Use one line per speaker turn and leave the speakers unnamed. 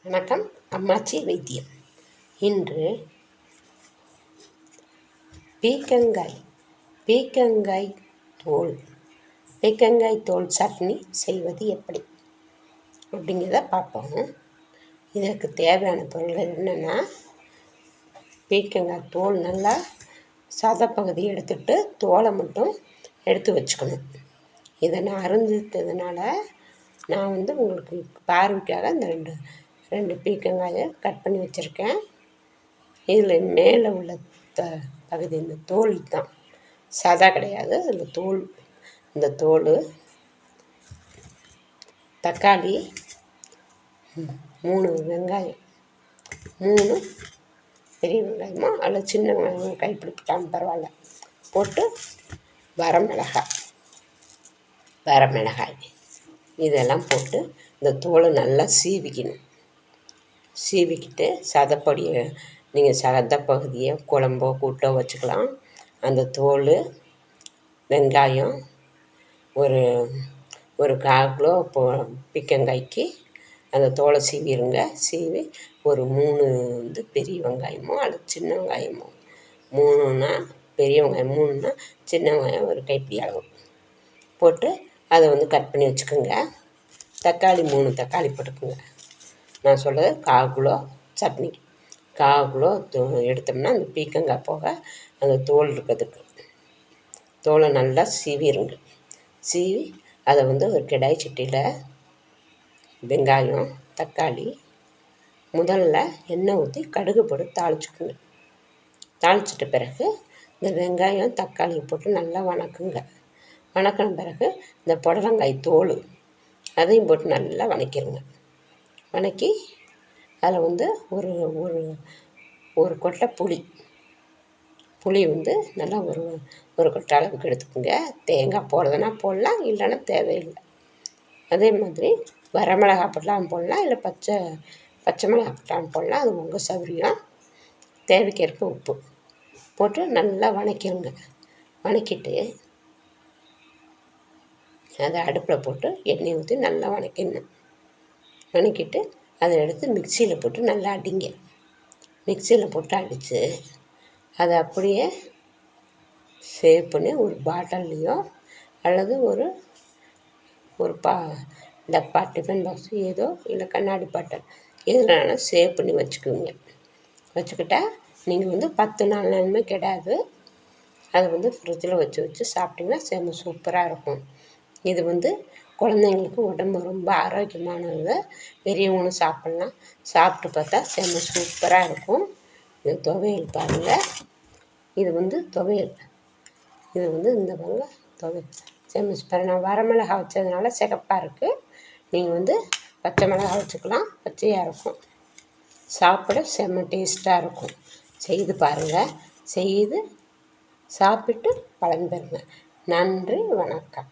வணக்கம். அம்மாச்சி வைத்தியம். இன்று பீக்கங்காய் தோல் சட்னி செய்வது எப்படி அப்படிங்கிறத பார்ப்போம். இதற்கு தேவையான பொருள்கள் என்னென்னா, பீக்கங்காய் தோல் நல்லா சதைப்பகுதி எடுத்துட்டு தோலை மட்டும் எடுத்து வச்சுக்கணும். இதை நான் அருந்துட்டதுனால நான் உங்களுக்கு பார்வைக்காக இந்த ரெண்டு பீக்கங்காயை கட் பண்ணி வச்சுருக்கேன். இதில் மேலே உள்ள பகுதி இந்த தோல் தான், சதை கிடையாது. அதில் தோல், இந்த தோல். தக்காளி 3 வெங்காயம், 3 பெரிய வெங்காயமோ அல்ல சின்ன வெங்காயம் கைப்பிடிக்கிட்டாலும் பரவாயில்ல போட்டு, வரமிளகாய் இதெல்லாம் போட்டு இந்த தோலை நல்லா சீவிக்கிட்டு சதைப்பொடியை நீங்கள் சதைப்பகுதியை குழம்போ கூட்டோ வச்சுக்கலாம். அந்த தோல், வெங்காயம் ஒரு 1/4 கிலோ பீக்கங்காய்க்கு அந்த தோலை சீவிடுங்க. சீவி ஒரு 3 பெரிய வெங்காயமோ அல்லது சின்ன வெங்காயமோ, 3னா பெரிய வெங்காயம், 3னா சின்ன வெங்காயம் ஒரு கைப்பிடி அளவு போட்டு அதை கட் பண்ணி வச்சுக்கோங்க. தக்காளி 3 தக்காளி போட்டுக்கோங்க. நான் சொல்கிறது 1/4 கிலோ சட்னிக்கு 1/4 கிலோ எடுத்தோம்னா அந்த பீக்கங்காய் போக அந்த தோல் இருக்கிறதுக்கு தோலை நல்லா சீவிடுங்க. சீவி அதை ஒரு கடாய் சட்டியில் வெங்காயம், தக்காளி முதல்ல எண்ணெய் ஊற்றி கடுகு போட்டு தாளிச்சுக்குங்க. தாளிச்சிட்ட பிறகு இந்த வெங்காயம் தக்காளியை போட்டு நல்லா வணக்குங்க. வணக்கின பிறகு இந்த புடலங்காய் தோல் அதையும் போட்டு நல்லா வணக்கிடுங்க. வணக்கி அதில் ஒரு ஒரு ஒரு கொட்டை புளி நல்லா ஒரு கொட்டை அளவுக்கு எடுத்துக்கோங்க. தேங்காய் போடுறதுனா போடலாம், இல்லைன்னா தேவையில்லை. அதே மாதிரி வரமிளகாய் போடலாம், இல்லை பச்சை மிளகாய் போடலாம். அது உங்கள் சௌகரியம். தேவைக்கேற்ப உப்பு போட்டு நல்லா வணக்கிடுங்க. வணக்கிட்டு அதை அடுப்பில் போட்டு எண்ணெய் ஊற்றி நல்லா வணக்கிட்டு அதை எடுத்து மிக்சியில் போட்டு நல்லா அடிங்க. மிக்சியில் போட்டு அடித்து அதை அப்படியே சேவ் பண்ணி ஒரு பாட்டில்லையோ அல்லது ஒரு டப்பா, டிஃபன் பாக்ஸ் ஏதோ, இல்லை கண்ணாடி பாட்டில் எதுனாலும் சேவ் பண்ணி வச்சுக்குவீங்க. வச்சுக்கிட்டா நீங்கள் 10 நாளுமே கிடையாது. அதை ஃப்ரிட்ஜில் வச்சு சாப்பிட்டிங்கன்னா செம்ம சூப்பராக இருக்கும். இது குழந்தைங்களுக்கு உடம்பு ரொம்ப ஆரோக்கியமானது. பெரியவங்களும் சாப்பிட்லாம். சாப்பிட்டு பார்த்தா செம்ம சூப்பராக இருக்கும். இது துவையல் பாருங்கள். இது துவையல். இது இந்த துவையல் செம்ம சூப்பராக. நான் வரமிளகாய் வச்சதுனால சிகப்பாக இருக்குது. நீங்கள் பச்சை மிளகாய் வச்சுக்கலாம், பச்சையாக இருக்கும். சாப்பிட செம்ம டேஸ்ட்டாக இருக்கும். செய்து பாருங்கள். செய்து சாப்பிட்டு பலன் பெறுங்க. நன்றி, வணக்கம்.